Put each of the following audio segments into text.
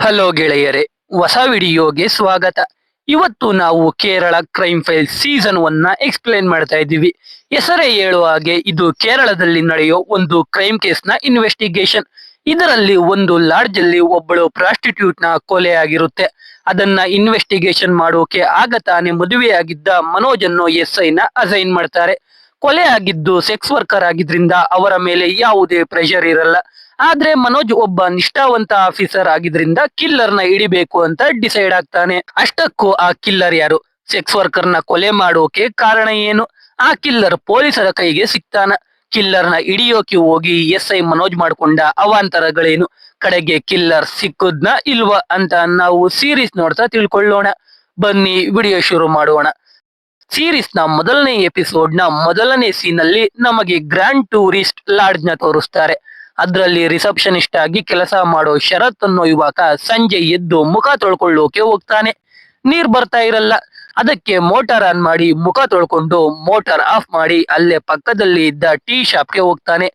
Hello ಗೆಳೆಯರೇ, ಹೊಸ ವಿಡಿಯೋಗೆ ಸ್ವಾಗತ. ಇವತ್ತು ನಾವು ಕೇರಳ ಕ್ರೈಮ್ ಫೈಲ್ ಸೀಸನ್ 1 ನ ಎಕ್ಸ್ಪ್ಲೇನ್ ಮಾಡ್ತಾ ಇದ್ದೀವಿ. ಹೆಸರೇ ಹೇಳುವ ಹಾಗೆ ಇದು ಕೇರಳದಲ್ಲಿ ನಡೆಯೋ ಒಂದು ಕ್ರೈಮ್ ಕೇಸ್ ನ ಇನ್ವೆಸ್ಟಿಗೇಷನ್. ಇದರಲ್ಲಿ ಒಂದು ಲಾಡ್ಜ್ ಅಲ್ಲಿ ಒಬ್ಬಳು ಪ್ರಾಸ್ಟಿಟ್ಯೂಟ್ ನ ಕೊಲೆ ಆಗಿರುತ್ತೆ. ಅದನ್ನ ಇನ್ವೆಸ್ಟಿಗೇಷನ್ ಮಾಡೋಕೆ ಆಗ ತಾನೇ ಮದುವೆಯಾಗಿದ್ದ ಮನೋಜ್ ಅನ್ನೋ SI ನ ಅಸೈನ್ ಮಾಡ್ತಾರೆ. ಕೊಲೆ ಆಗಿದ್ದು ಸೆಕ್ಸ್ ವರ್ಕರ್ ಆಗಿದ್ರಿಂದ ಅವರ ಮೇಲೆ ಯಾವುದೇ ಪ್ರೆಷರ್ ಇರಲ್ಲ. ಆದ್ರೆ ಮನೋಜ್ ಒಬ್ಬ ನಿಷ್ಠಾವಂತ ಆಫೀಸರ್ ಆಗಿದ್ರಿಂದ ಕಿಲ್ಲರ್ ನ ಹಿಡಿಬೇಕು ಅಂತ ಡಿಸೈಡ್ ಆಗ್ತಾನೆ. ಅಷ್ಟಕ್ಕೂ ಆ ಕಿಲ್ಲರ್ ಯಾರು, ಸೆಕ್ಸ್ ವರ್ಕರ್ ನ ಕೊಲೆ ಮಾಡೋಕೆ ಕಾರಣ ಏನು, ಆ ಕಿಲ್ಲರ್ ಪೊಲೀಸರ ಕೈಗೆ ಸಿಗ್ತಾನ, ಕಿಲ್ಲರ್ ನ ಹಿಡಿಯೋಕೆ ಹೋಗಿ SI ಮನೋಜ್ ಮಾಡ್ಕೊಂಡ ಅವಾಂತರಗಳೇನು, ಕಡೆಗೆ ಕಿಲ್ಲರ್ ಸಿಕ್ಕುದ್ನ ಇಲ್ವಾ ಅಂತ ನಾವು ಸೀರೀಸ್ ನೋಡ್ತಾ ತಿಳ್ಕೊಳ್ಳೋಣ. ಬನ್ನಿ ವಿಡಿಯೋ ಶುರು ಮಾಡೋಣ. ಸೀರೀಸ್ ನ ಮೊದಲನೇ ಎಪಿಸೋಡ್ ನ ಮೊದಲನೇ ಸೀನ್ ಅಲ್ಲಿ ನಮಗೆ ಗ್ರ್ಯಾಂಡ್ ಟೂರಿಸ್ಟ್ ಲಾಡ್ಜ್ ನ ತೋರಿಸ್ತಾರೆ. ಅದ್ರಲ್ಲಿ ರಿಸೆಪ್ಷನಿಸ್ಟ್ ಆಗಿ ಕೆಲಸ ಮಾಡೋ ಶರತ್ ಅನ್ನೋ ಯುವಕ ಸಂಜೆ ಎದ್ದು ಮುಖ ತೊಳ್ಕೊಳ್ಳೋಕೆ ಹೋಗ್ತಾನೆ. ನೀರ್ ಬರ್ತಾ ಇರಲ್ಲ. ಅದಕ್ಕೆ ಮೋಟಾರ್ ಆನ್ ಮಾಡಿ ಮುಖ ತೊಳ್ಕೊಂಡು ಮೋಟಾರ್ ಆಫ್ ಮಾಡಿ ಅಲ್ಲೇ ಪಕ್ಕದಲ್ಲಿ ಇದ್ದ ಟೀ ಶಾಪ್ಗೆ ಹೋಗ್ತಾನೆ.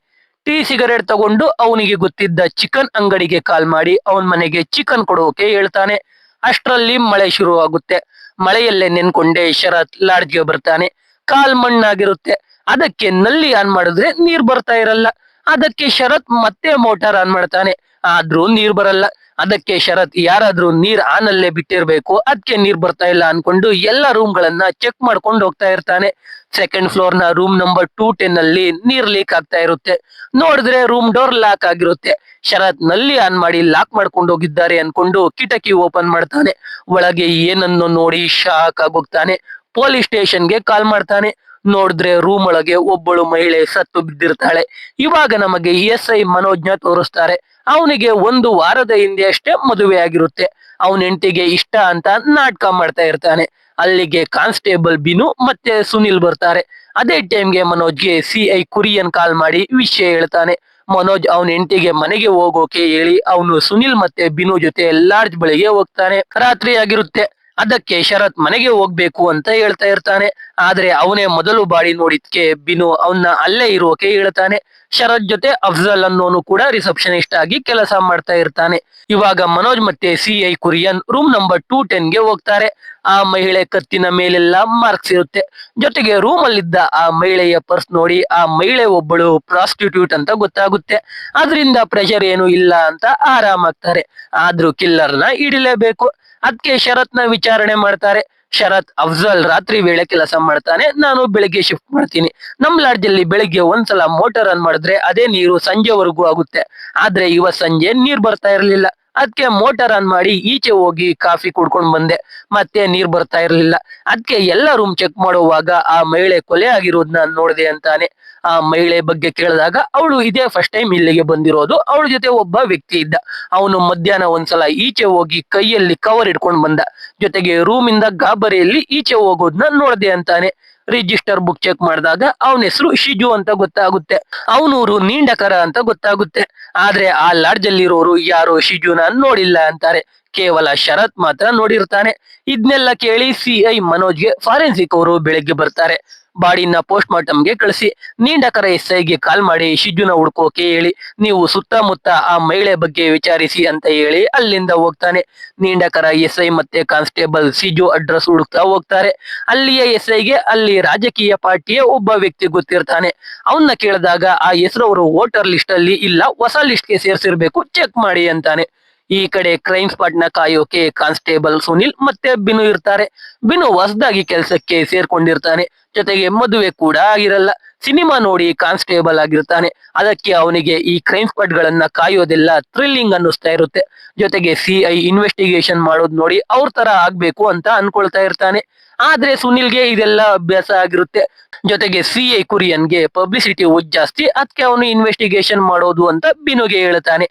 ಟೀ ಸಿಗರೇಟ್ ತಗೊಂಡು ಅವನಿಗೆ ಗೊತ್ತಿದ್ದ ಚಿಕನ್ ಅಂಗಡಿಗೆ ಕಾಲ್ ಮಾಡಿ ಅವನ್ ಮನೆಗೆ ಚಿಕನ್ ಕೊಡೋಕೆ ಹೇಳ್ತಾನೆ. ಅಷ್ಟರಲ್ಲಿ ಮಳೆ ಶುರುವಾಗುತ್ತೆ. ಮಳೆಯಲ್ಲೇ ನೆನ್ಕೊಂಡೆ ಶರತ್ ಲಾಡ್ಜ್ಗೆ ಬರ್ತಾನೆ. ಕಾಲ್ ಮಣ್ಣಾಗಿರುತ್ತೆ. ಅದಕ್ಕೆ ನಲ್ಲಿ ಆನ್ ಮಾಡಿದ್ರೆ ನೀರ್ ಬರ್ತಾ ಇರಲ್ಲ. ಅದಕ್ಕೆ ಶರತ್ ಮತ್ತೆ ಮೋಟಾರ್ ಆನ್ ಮಾಡ್ತಾನೆ, ಆದ್ರೂ ನೀರ್ ಬರಲ್ಲ. ಅದಕ್ಕೆ ಶರತ್ ಯಾರಾದ್ರೂ ನೀರ್ ಆನ್ ಅಲ್ಲೇ ಬಿಟ್ಟಿರ್ಬೇಕು, ಅದಕ್ಕೆ ನೀರ್ ಬರ್ತಾ ಇಲ್ಲ ಅನ್ಕೊಂಡು ಎಲ್ಲಾ ರೂಮ್ ಗಳನ್ನ ಚೆಕ್ ಮಾಡ್ಕೊಂಡು ಹೋಗ್ತಾ ಇರ್ತಾನೆ. ಸೆಕೆಂಡ್ ಫ್ಲೋರ್ ನ ರೂಮ್ ನಂಬರ್ 210 ಅಲ್ಲಿ ನೀರ್ ಲೀಕ್ ಆಗ್ತಾ ಇರುತ್ತೆ. ನೋಡಿದ್ರೆ ರೂಮ್ ಡೋರ್ ಲಾಕ್ ಆಗಿರುತ್ತೆ. ಶರತ್ ನಲ್ಲಿ ಆನ್ ಮಾಡಿ ಲಾಕ್ ಮಾಡ್ಕೊಂಡು ಹೋಗಿದ್ದಾರೆ ಅನ್ಕೊಂಡು ಕಿಟಕಿ ಓಪನ್ ಮಾಡ್ತಾನೆ. ಒಳಗೆ ಏನನ್ನು ನೋಡಿ ಶಾಕ್ ಆಗೋಗ್ತಾನೆ. ಪೊಲೀಸ್ ಸ್ಟೇಷನ್ಗೆ ಕಾಲ್ ಮಾಡ್ತಾನೆ. ನೋಡಿದ್ರೆ ರೂಮ್ ಒಳಗೆ ಒಬ್ಬಳು ಮಹಿಳೆ ಸತ್ತು ಬಿದ್ದಿರ್ತಾಳೆ. ಇವಾಗ ನಮಗೆ SI ಮನೋಜ್ನ ತೋರಿಸ್ತಾರೆ. ಅವನಿಗೆ ಒಂದು ವಾರದ ಹಿಂದೆ ಅಷ್ಟೇ ಮದುವೆ ಆಗಿರುತ್ತೆ. ಅವನ ಹೆಂಡತಿಗೆ ಇಷ್ಟ ಅಂತ ನಾಟಕ ಮಾಡ್ತಾ ಇರ್ತಾನೆ. ಅಲ್ಲಿಗೆ ಕಾನ್ಸ್ಟೇಬಲ್ ಬಿನು ಮತ್ತೆ ಸುನಿಲ್ ಬರ್ತಾರೆ. ಅದೇ ಟೈಮ್ಗೆ ಮನೋಜ್ಗೆ CI ಕುರಿಯನ್ ಕಾಲ್ ಮಾಡಿ ವಿಷಯ ಹೇಳ್ತಾನೆ. ಮನೋಜ್ ಅವನ ಹೆಂಡತಿಗೆ ಮನೆಗೆ ಹೋಗೋಕೆ ಹೇಳಿ ಅವನು ಸುನಿಲ್ ಮತ್ತೆ ಬಿನು ಜೊತೆ ಲಾಡ್ಜ್ ಬಳಿಗೆ ಹೋಗ್ತಾನೆ. ರಾತ್ರಿ ಆಗಿರುತ್ತೆ. ಅದಕ್ಕೆ ಶರತ್ ಮನೆಗೆ ಹೋಗ್ಬೇಕು ಅಂತ ಹೇಳ್ತಾ ಇರ್ತಾನೆ. ಆದ್ರೆ ಅವನೇ ಮೊದಲು ಬಾಡಿ ನೋಡಿದ್ಕೆ ಬಿನು ಅವನ್ನ ಅಲ್ಲೇ ಇರೋಕೆ ಹೇಳ್ತಾನೆ. ಶರತ್ ಜೊತೆ ಅಫ್ಜಲ್ ಅನ್ನೋನು ಕೂಡ ರಿಸೆಪ್ಷನಿಸ್ಟ್ ಆಗಿ ಕೆಲಸ ಮಾಡ್ತಾ ಇರ್ತಾನೆ. ಇವಾಗ ಮನೋಜ್ ಮತ್ತೆ CI ಕುರಿಯನ್ ರೂಮ್ ನಂಬರ್ 210ಗೆ ಹೋಗ್ತಾರೆ. ಆ ಮಹಿಳೆ ಕತ್ತಿನ ಮೇಲೆಲ್ಲ ಮಾರ್ಕ್ಸ್ ಇರುತ್ತೆ. ಜೊತೆಗೆ ರೂಮ್ ಅಲ್ಲಿದ್ದ ಆ ಮಹಿಳೆಯ ಪರ್ಸ್ ನೋಡಿ ಆ ಮಹಿಳೆ ಒಬ್ಬಳು ಪ್ರಾಸ್ಟಿಟ್ಯೂಟ್ ಅಂತ ಗೊತ್ತಾಗುತ್ತೆ. ಅದರಿಂದ ಪ್ರೆಷರ್ ಏನು ಇಲ್ಲ ಅಂತ ಆರಾಮಾಗ್ತಾರೆ. ಆದ್ರೂ ಕಿಲ್ಲರ್ನ ಹಿಡಿಲೇಬೇಕು. ಅದಕ್ಕೆ ಶರತ್ ನ ವಿಚಾರಣೆ ಮಾಡ್ತಾರೆ. ಶರತ್, ಅಫ್ಜಲ್ ರಾತ್ರಿ ವೇಳೆ ಕೆಲಸ ಮಾಡ್ತಾನೆ, ನಾನು ಬೆಳಿಗ್ಗೆ ಶಿಫ್ಟ್ ಮಾಡ್ತೀನಿ. ನಮ್ ಲಾಡ್ಜ್ ಅಲ್ಲಿ ಬೆಳಿಗ್ಗೆ ಒಂದ್ಸಲ ಮೋಟಾರ್ ಆನ್ ಮಾಡಿದ್ರೆ ಅದೇ ನೀರು ಸಂಜೆವರೆಗೂ ಆಗುತ್ತೆ. ಆದ್ರೆ ಇವತ್ ಸಂಜೆ ನೀರ್ ಬರ್ತಾ ಇರ್ಲಿಲ್ಲ. ಅದಕ್ಕೆ ಮೋಟಾರ್ ಆನ್ ಮಾಡಿ ಈಚೆ ಹೋಗಿ ಕಾಫಿ ಕುಡ್ಕೊಂಡ್ ಬಂದೆ, ಮತ್ತೆ ನೀರ್ ಬರ್ತಾ ಇರ್ಲಿಲ್ಲ. ಅದಕ್ಕೆ ಎಲ್ಲ ರೂಮ್ ಚೆಕ್ ಮಾಡುವಾಗ ಆ ಮಹಿಳೆ ಕೊಲೆ ಆಗಿರೋದನ್ನ ನೋಡಿದೆ ಅಂತಾನೆ. ಆ ಮಹಿಳೆ ಬಗ್ಗೆ ಕೇಳಿದಾಗ ಅವಳು ಇದೇ ಫಸ್ಟ್ ಟೈಮ್ ಇಲ್ಲಿಗೆ ಬಂದಿರೋದು, ಅವಳ ಜೊತೆ ಒಬ್ಬ ವ್ಯಕ್ತಿ ಇದ್ದ. ಅವನು ಮಧ್ಯಾಹ್ನ ಒಂದ್ಸಲ ಈಚೆ ಹೋಗಿ ಕೈಯಲ್ಲಿ ಕವರ್ ಇಟ್ಕೊಂಡ್ ಬಂದ. ಜೊತೆಗೆ ರೂಮ್ ಇಂದ ಗಾಬರಿಯಲ್ಲಿ ಈಚೆ ಹೋಗೋದನ್ನ ನೋಡ್ದೆ ಅಂತಾನೆ. ರಿಜಿಸ್ಟರ್ ಬುಕ್ ಚೆಕ್ ಮಾಡಿದಾಗ ಅವನ ಹೆಸರು ಶಿಜು ಅಂತ ಗೊತ್ತಾಗುತ್ತೆ. ಅವನೂರು ನೀಂಡಕರ ಅಂತ ಗೊತ್ತಾಗುತ್ತೆ. ಆದ್ರೆ ಆ ಲಾಡ್ಜ್ ಅಲ್ಲಿರೋರು ಯಾರು ಶಿಜುನ ನೋಡಿಲ್ಲ ಅಂತಾರೆ. ಕೇವಲ ಶರತ್ ಮಾತ್ರ ನೋಡಿರ್ತಾನೆ. ಇದನ್ನೆಲ್ಲ ಕೇಳಿ CI ಮನೋಜ್ಗೆ ಫಾರೆನ್ಸಿಕ್ ಅವರು ಬೆಳಗ್ಗೆ ಬರ್ತಾರೆ. ಬಾಡಿನ ಪೋಸ್ಟ್ ಮಾರ್ಟಮ್ಗೆ ಕಳಿಸಿ ನೀಂಡಕರ SIಗೆ ಕಾಲ್ ಮಾಡಿ ಶಿಜುನ ಹುಡ್ಕೋಕೆ ಹೇಳಿ, ನೀವು ಸುತ್ತಮುತ್ತ ಆ ಮಹಿಳೆ ಬಗ್ಗೆ ವಿಚಾರಿಸಿ ಅಂತ ಹೇಳಿ ಅಲ್ಲಿಂದ ಹೋಗ್ತಾನೆ. ನೀಂಡಕರ SI ಮತ್ತೆ ಕಾನ್ಸ್ಟೇಬಲ್ ಶಿಜು ಅಡ್ರೆಸ್ ಹುಡುಕ್ತಾ ಹೋಗ್ತಾರೆ. ಅಲ್ಲಿಯ SIಗೆ ಅಲ್ಲಿ ರಾಜಕೀಯ ಪಾರ್ಟಿಯ ಒಬ್ಬ ವ್ಯಕ್ತಿ ಗೊತ್ತಿರ್ತಾನೆ. ಅವನ್ನ ಕೇಳಿದಾಗ ಆ ಹೆಸರು ಅವರು ವೋಟರ್ ಲಿಸ್ಟ್ ಅಲ್ಲಿ ಇಲ್ಲ, ಹೊಸ ಲಿಸ್ಟ್ಗೆ ಸೇರ್ಸಿರ್ಬೇಕು, ಚೆಕ್ ಮಾಡಿ ಅಂತಾನೆ. ಈ ಕಡೆ ಕ್ರೈಮ್ ಸ್ಪಾಟ್ ನ ಕಾಯೋಕೆ ಕಾನ್ಸ್ಟೇಬಲ್ ಸುನಿಲ್ ಮತ್ತೆ ಬಿನು ಇರ್ತಾರೆ. ಬಿನು ಹೊಸದಾಗಿ ಕೆಲಸಕ್ಕೆ ಸೇರ್ಕೊಂಡಿರ್ತಾನೆ. ಜೊತೆಗೆ ಮದುವೆ ಕೂಡ ಆಗಿರಲ್ಲ. ಸಿನಿಮಾ ನೋಡಿ ಕಾನ್ಸ್ಟೇಬಲ್ ಆಗಿರ್ತಾನೆ. ಅದಕ್ಕೆ ಅವನಿಗೆ ಈ ಕ್ರೈಮ್ ಸ್ಪಾಟ್ ಗಳನ್ನ ಕಾಯೋದೆಲ್ಲ ಥ್ರಿಲ್ಲಿಂಗ್ ಅನ್ನಿಸ್ತಾ ಇರುತ್ತೆ. ಜೊತೆಗೆ CI ಇನ್ವೆಸ್ಟಿಗೇಷನ್ ಮಾಡೋದ್ ನೋಡಿ ಅವ್ರ ತರ ಆಗ್ಬೇಕು ಅಂತ ಅನ್ಕೊಳ್ತಾ ಇರ್ತಾನೆ. ಆದ್ರೆ ಸುನಿಲ್ಗೆ ಇದೆಲ್ಲ ಅಭ್ಯಾಸ ಆಗಿರುತ್ತೆ. ಜೊತೆಗೆ CI ಕುರಿಯನ್ಗೆ ಪಬ್ಲಿಸಿಟಿ ಹುಚ್ಚು ಜಾಸ್ತಿ, ಅದಕ್ಕೆ ಅವನು ಇನ್ವೆಸ್ಟಿಗೇಷನ್ ಮಾಡೋದು ಅಂತ ಬಿನುಗೆ ಹೇಳ್ತಾನೆ.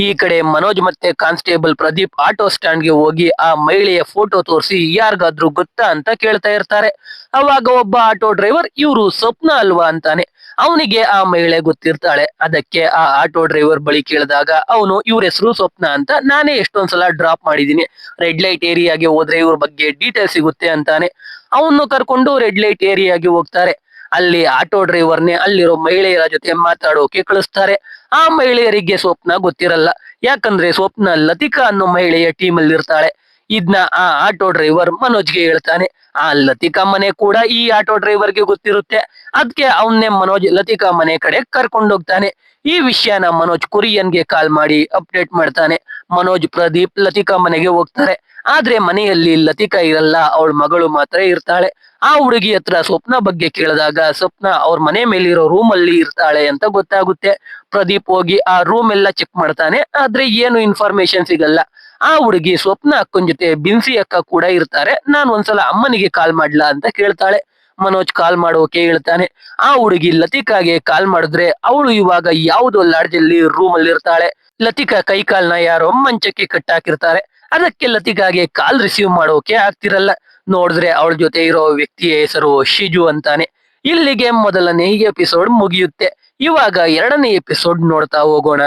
ಈ ಕಡೆ ಮನೋಜ್ ಮತ್ತೆ ಕಾನ್ಸ್ಟೇಬಲ್ ಪ್ರದೀಪ್ ಆಟೋ ಸ್ಟ್ಯಾಂಡ್ಗೆ ಹೋಗಿ ಆ ಮಹಿಳೆಯ ಫೋಟೋ ತೋರಿಸಿ ಯಾರಿಗಾದ್ರೂ ಗೊತ್ತಾ ಅಂತ ಕೇಳ್ತಾ ಇರ್ತಾರೆ. ಅವಾಗ ಒಬ್ಬ ಆಟೋ ಡ್ರೈವರ್ ಇವ್ರು ಸ್ವಪ್ನ ಅಲ್ವಾ ಅಂತಾನೆ. ಅವನಿಗೆ ಆ ಮಹಿಳೆ ಗೊತ್ತಿರ್ತಾಳೆ. ಅದಕ್ಕೆ ಆ ಆಟೋ ಡ್ರೈವರ್ ಬಳಿ ಕೇಳಿದಾಗ ಅವನು ಇವ್ರ ಹೆಸರು ಸ್ವಪ್ನ ಅಂತ, ನಾನೇ ಎಷ್ಟೊಂದ್ಸಲ ಡ್ರಾಪ್ ಮಾಡಿದೀನಿ, ರೆಡ್ ಲೈಟ್ ಏರಿಯಾಗೆ ಹೋದ್ರೆ ಇವ್ರ ಬಗ್ಗೆ ಡೀಟೇಲ್ ಸಿಗುತ್ತೆ ಅಂತಾನೆ. ಅವನು ಕರ್ಕೊಂಡು ರೆಡ್ ಲೈಟ್ ಏರಿಯಾಗೆ ಹೋಗ್ತಾರೆ. ಅಲ್ಲಿ ಆಟೋ ಡ್ರೈವರ್ನೇ ಅಲ್ಲಿರೋ ಮಹಿಳೆಯರ ಜೊತೆ ಮಾತಾಡೋಕೆ ಕಳಿಸ್ತಾರೆ. ಆ ಮಹಿಳೆಯರಿಗೆ ಸ್ವಪ್ನ ಗೊತ್ತಿರಲ್ಲ. ಯಾಕಂದ್ರೆ ಸ್ವಪ್ನ ಲತಿಕಾ ಅನ್ನೋ ಮಹಿಳೆಯ ಟೀಮ್ ಅಲ್ಲಿ ಇರ್ತಾಳೆ. ಇದ್ನ ಆ ಆಟೋ ಡ್ರೈವರ್ ಮನೋಜ್ಗೆ ಹೇಳ್ತಾನೆ. ಆ ಲತಿಕಾ ಮನೆ ಕೂಡ ಈ ಆಟೋ ಡ್ರೈವರ್ಗೆ ಗೊತ್ತಿರುತ್ತೆ. ಅದಕ್ಕೆ ಅವನ್ನೇ ಮನೋಜ್ ಲತಿಕಾ ಮನೆ ಕಡೆ ಕರ್ಕೊಂಡೋಗ್ತಾನೆ. ಈ ವಿಷಯನ ಮನೋಜ್ ಕುರಿಯನ್ಗೆ ಕಾಲ್ ಮಾಡಿ ಅಪ್ಡೇಟ್ ಮಾಡ್ತಾನೆ. ಮನೋಜ್ ಪ್ರದೀಪ್ ಲತಿಕಾ ಮನೆಗೆ ಹೋಗ್ತಾರೆ. ಆದ್ರೆ ಮನೆಯಲ್ಲಿ ಲತಿಕಾ ಇರಲ್ಲ, ಅವಳ ಮಗಳು ಮಾತ್ರ ಇರ್ತಾಳೆ. ಆ ಹುಡುಗಿ ಹತ್ರ ಸ್ವಪ್ನ ಬಗ್ಗೆ ಕೇಳಿದಾಗ ಸ್ವಪ್ನ ಅವ್ರ ಮನೆ ಮೇಲಿರೋ ರೂಮ್ ಅಲ್ಲಿ ಇರ್ತಾಳೆ ಅಂತ ಗೊತ್ತಾಗುತ್ತೆ. ಪ್ರದೀಪ್ ಹೋಗಿ ಆ ರೂಮ್ ಎಲ್ಲ ಚೆಕ್ ಮಾಡ್ತಾನೆ. ಆದ್ರೆ ಏನು ಇನ್ಫಾರ್ಮೇಶನ್ ಸಿಗಲ್ಲ. ಆ ಹುಡುಗಿ ಸ್ವಪ್ನ ಅಕ್ಕನ ಜೊತೆ ಬಿನ್ಸಿ ಅಕ್ಕ ಕೂಡ ಇರ್ತಾರೆ. ನಾನ್ ಒಂದ್ಸಲ ಅಮ್ಮನಿಗೆ ಕಾಲ್ ಮಾಡ್ಲಾ ಅಂತ ಕೇಳ್ತಾಳೆ. ಮನೋಜ್ ಕಾಲ್ ಮಾಡೋಕೆ ಹೇಳ್ತಾನೆ. ಆ ಹುಡುಗಿ ಲತಿಕಾಗೆ ಕಾಲ್ ಮಾಡಿದ್ರೆ ಅವಳು ಇವಾಗ ಯಾವುದೋ ಲಾಡ್ಜ್ ಅಲ್ಲಿ ರೂಮ್ ಅಲ್ಲಿ ಇರ್ತಾಳೆ. ಲತಿಕಾ ಕೈ ಕಾಲ್ನ ಯಾರೋ ಮಂಚಕ್ಕೆ ಕಟ್ಟಾಕಿರ್ತಾರೆ. ಅದಕ್ಕೆ ಲತಿಕಾಗೆ ಕಾಲ್ ರಿಸೀವ್ ಮಾಡೋಕೆ ಆಗ್ತಿರಲ್ಲ. ನೋಡಿದ್ರೆ ಅವಳ ಜೊತೆ ಇರೋ ವ್ಯಕ್ತಿಯ ಹೆಸರು ಶಿಜು ಅಂತಾನೆ. ಇಲ್ಲಿಗೆ ಮೊದಲನೇ ಎಪಿಸೋಡ್ ಮುಗಿಯುತ್ತೆ. ಇವಾಗ ಎರಡನೇ ಎಪಿಸೋಡ್ ನೋಡ್ತಾ ಹೋಗೋಣ.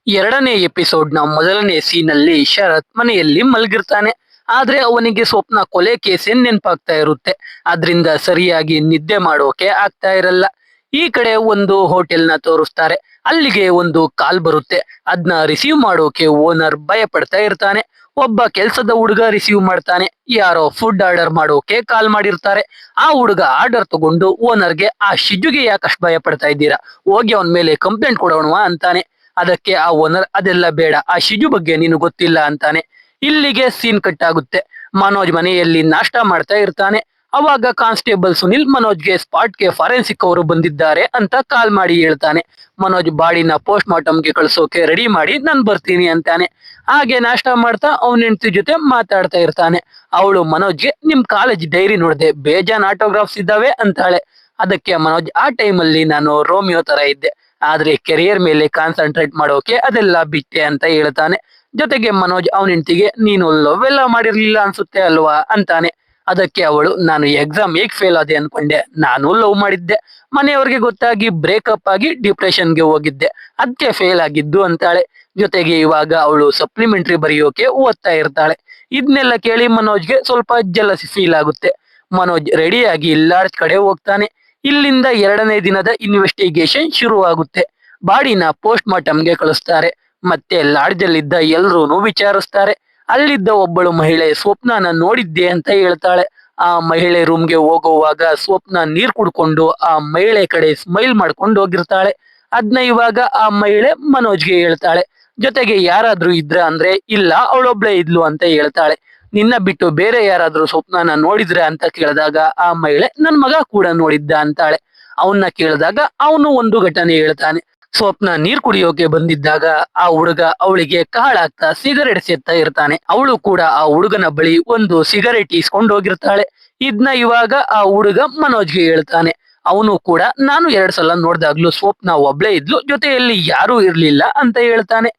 ಎರಡನೇ ಎಪಿಸೋಡ್ ನ ಮೊದಲನೇ ಸೀನ್ ಅಲ್ಲಿ ಶರತ್ ಮನೆಯಲ್ಲಿ ಮಲಗಿರ್ತಾನೆ. ಆದ್ರೆ ಅವನಿಗೆ ಸ್ವಪ್ನ ಕೊಲೆ ಕೇಸೇ ನೆನಪಾಗ್ತಾ ಇರುತ್ತೆ. ಅದ್ರಿಂದ ಸರಿಯಾಗಿ ನಿದ್ದೆ ಮಾಡೋಕೆ ಆಗ್ತಾ ಇರಲ್ಲ. ಈ ಕಡೆ ಒಂದು ಹೋಟೆಲ್ ನ ತೋರಿಸ್ತಾರೆ. ಅಲ್ಲಿಗೆ ಒಂದು ಕಾಲ್ ಬರುತ್ತೆ. ಅದನ್ನ ರಿಸೀವ್ ಮಾಡೋಕೆ ಓನರ್ ಭಯ ಪಡ್ತಾ ಇರ್ತಾನೆ. ಒಬ್ಬ ಕೆಲ್ಸದ ಹುಡುಗ ರಿಸೀವ್ ಮಾಡ್ತಾನೆ. ಯಾರೋ ಫುಡ್ ಆರ್ಡರ್ ಮಾಡೋಕೆ ಕಾಲ್ ಮಾಡಿರ್ತಾರೆ. ಆ ಹುಡುಗ ಆರ್ಡರ್ ತಗೊಂಡು ಓನರ್ಗೆ, ಆ ಶಿಜುಗೆ ಯಾಕಷ್ಟು ಭಯ ಪಡ್ತಾ ಇದ್ದೀರಾ, ಹೋಗಿ ಅವನ ಮೇಲೆ ಕಂಪ್ಲೇಂಟ್ ಕೊಡೋಣವಾ ಅಂತಾನೆ. ಅದಕ್ಕೆ ಆ ಓನರ್, ಅದೆಲ್ಲ ಬೇಡ, ಆ ಶಿಜು ಬಗ್ಗೆ ನೀನು ಗೊತ್ತಿಲ್ಲ ಅಂತಾನೆ. ಇಲ್ಲಿಗೆ ಸೀನ್ ಕಟ್ ಆಗುತ್ತೆ. ಮನೋಜ್ ಮನೆಯಲ್ಲಿ ನಾಷ್ಟ ಮಾಡ್ತಾ ಇರ್ತಾನೆ. ಅವಾಗ ಕಾನ್ಸ್ಟೇಬಲ್ ಸುನಿಲ್ ಮನೋಜ್ಗೆ ಸ್ಪಾಟ್ಗೆ ಫಾರೆನ್ಸಿಕ್ ಅವರು ಬಂದಿದ್ದಾರೆ ಅಂತ ಕಾಲ್ ಮಾಡಿ ಹೇಳ್ತಾನೆ. ಮನೋಜ್ ಬಾಡಿನ ಪೋಸ್ಟ್ ಮಾರ್ಟಮ್ಗೆ ಕಳ್ಸೋಕೆ ರೆಡಿ ಮಾಡಿ ನಾನ್ ಬರ್ತೀನಿ ಅಂತಾನೆ. ಹಾಗೆ ನಾಷ್ಟ ಮಾಡ್ತಾ ಅವನ ಹೆಂಡತಿ ಜೊತೆ ಮಾತಾಡ್ತಾ ಇರ್ತಾನೆ. ಅವಳು ಮನೋಜ್ಗೆ, ನಿಮ್ ಕಾಲೇಜ್ ಡೈರಿ ನೋಡ್ದೆ, ಬೇಜಾನ್ ಆಟೋಗ್ರಾಫ್ಸ್ ಇದ್ದಾವೆ ಅಂತಾಳೆ. ಅದಕ್ಕೆ ಮನೋಜ್, ಆ ಟೈಮಲ್ಲಿ ನಾನು ರೋಮಿಯೋ ತರ ಇದ್ದೆ, ಆದ್ರೆ ಕೆರಿಯರ್ ಮೇಲೆ ಕಾನ್ಸಂಟ್ರೇಟ್ ಮಾಡೋಕೆ ಅದೆಲ್ಲ ಬಿಟ್ಟೆ ಅಂತ ಹೇಳ್ತಾನೆ. ಜೊತೆಗೆ ಮನೋಜ್ ಅವನ ಹೆಂಡತಿಗೆ, ನೀನು ಲವ್ ಎಲ್ಲ ಮಾಡಿರ್ಲಿಲ್ಲ ಅನ್ಸುತ್ತೆ ಅಲ್ವಾ ಅಂತಾನೆ. ಅದಕ್ಕೆ ಅವಳು, ನಾನು ಎಕ್ಸಾಮ್ ಹೇಗ್ ಫೇಲ್ ಆದೆ ಅನ್ಕೊಂಡೆ, ನಾನು ಲವ್ ಮಾಡಿದ್ದೆ, ಮನೆಯವ್ರಿಗೆ ಗೊತ್ತಾಗಿ ಬ್ರೇಕಪ್ ಆಗಿ ಡಿಪ್ರೆಷನ್ಗೆ ಹೋಗಿದ್ದೆ, ಅದಕ್ಕೆ ಫೇಲ್ ಆಗಿದ್ದು ಅಂತಾಳೆ. ಜೊತೆಗೆ ಇವಾಗ ಅವಳು ಸಪ್ಲಿಮೆಂಟರಿ ಬರೆಯೋಕೆ ಓದ್ತಾ ಇರ್ತಾಳೆ. ಇದನ್ನೆಲ್ಲ ಕೇಳಿ ಮನೋಜ್ಗೆ ಸ್ವಲ್ಪ ಜಲಸಿ ಫೀಲ್ ಆಗುತ್ತೆ. ಮನೋಜ್ ರೆಡಿಯಾಗಿ ಲಾಡ್ಜ್ ಕಡೆ ಹೋಗ್ತಾನೆ. ಇಲ್ಲಿಂದ ಎರಡನೇ ದಿನದ ಇನ್ವೆಸ್ಟಿಗೇಷನ್ ಶುರುವಾಗುತ್ತೆ. ಬಾಡಿನ ಪೋಸ್ಟ್ ಮಾರ್ಟಮ್ಗೆ ಕಳಿಸ್ತಾರೆ. ಮತ್ತೆ ಲಾಡ್ಜ್ ಅಲ್ಲಿದ್ದ ಎಲ್ರೂನು ವಿಚಾರಿಸ್ತಾರೆ. ಅಲ್ಲಿದ್ದ ಒಬ್ಬಳು ಮಹಿಳೆ ಸ್ವಪ್ನನ ನೋಡಿದ್ದೆ ಅಂತ ಹೇಳ್ತಾಳೆ. ಆ ಮಹಿಳೆ ರೂಮ್ಗೆ ಹೋಗುವಾಗ ಸ್ವಪ್ನ ನೀರ್ ಕುಡ್ಕೊಂಡು ಆ ಮಹಿಳೆ ಕಡೆ ಸ್ಮೈಲ್ ಮಾಡ್ಕೊಂಡು ಹೋಗಿರ್ತಾಳೆ. ಅದ್ನ ಇವಾಗ ಆ ಮಹಿಳೆ ಮನೋಜ್ಗೆ ಹೇಳ್ತಾಳೆ. ಜೊತೆಗೆ ಯಾರಾದ್ರೂ ಇದ್ರ ಅಂದ್ರೆ, ಇಲ್ಲ ಅವಳೊಬ್ಳೆ ಇದ್ಲು ಅಂತ ಹೇಳ್ತಾಳೆ. ನಿನ್ನ ಬಿಟ್ಟು ಬೇರೆ ಯಾರಾದ್ರೂ ಸ್ವಪ್ನನ ನೋಡಿದ್ರೆ ಅಂತ ಕೇಳಿದಾಗ ಆ ಮಹಿಳೆ, ನನ್ ಮಗ ಕೂಡ ನೋಡಿದ್ದ ಅಂತಾಳೆ. ಅವನ್ನ ಕೇಳಿದಾಗ ಅವನು ಒಂದು ಘಟನೆ ಹೇಳ್ತಾನೆ. ಸ್ವಪ್ನ ನೀರ್ ಕುಡಿಯೋಕೆ ಬಂದಿದ್ದಾಗ ಆ ಹುಡುಗ ಅವಳಿಗೆ ಕಾಳಾಗ್ತಾ ಸಿಗರೆಟ್ ಸೇರ್ತಾ ಇರ್ತಾನೆ. ಅವಳು ಕೂಡ ಆ ಹುಡುಗನ ಬಳಿ ಒಂದು ಸಿಗರೆಟ್ ಇಸ್ಕೊಂಡು ಹೋಗಿರ್ತಾಳೆ. ಇದ್ನ ಇವಾಗ ಆ ಹುಡುಗ ಮನೋಜ್ಗೆ ಹೇಳ್ತಾನೆ. ಅವನು ಕೂಡ, ನಾನು 2 ಸಲ ನೋಡ್ದಾಗ್ಲೂ ಸ್ವಪ್ನ ಒಬ್ಳೇ ಇದ್ಲು, ಜೊತೆಯಲ್ಲಿ ಯಾರೂ ಇರ್ಲಿಲ್ಲ ಅಂತ ಹೇಳ್ತಾನೆ.